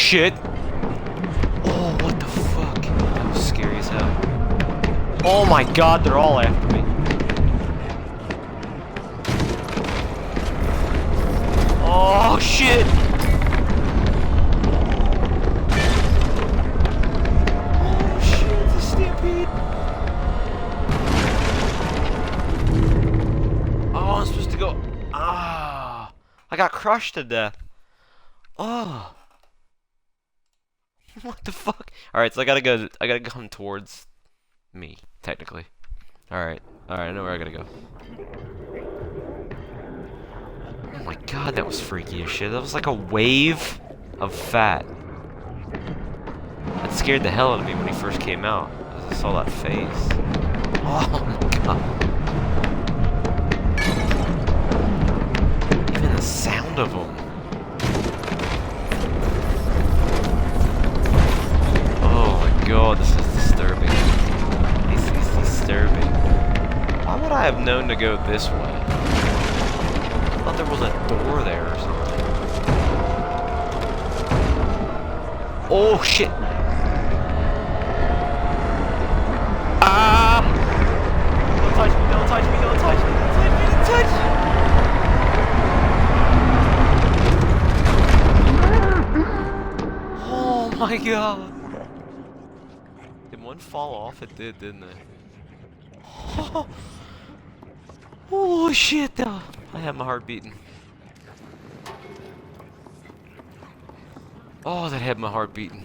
shit! Oh, what the fuck? That was scary as hell. Oh my god, they're all after me. Oh shit! Oh shit, it's a stampede! Oh, I'm supposed to go. Ah, I got crushed to death. Oh. What the fuck? Alright, so I gotta come towards me, technically. Alright, I know where I gotta go. Oh my god, that was freaky as shit. That was like a wave of fat. That scared the hell out of me when he first came out. I saw that face. Oh my god. Even the sound of them. God, this is disturbing. This is disturbing. Why would I have known to go this way? I thought there was a door there or something. Oh shit! Ah! Don't touch me, don't touch me, don't touch me, don't touch me, don't touch me! Oh my god! Did one fall off? It did, didn't it? Oh, oh shit! I have my heart beating. Oh, that had my heart beating.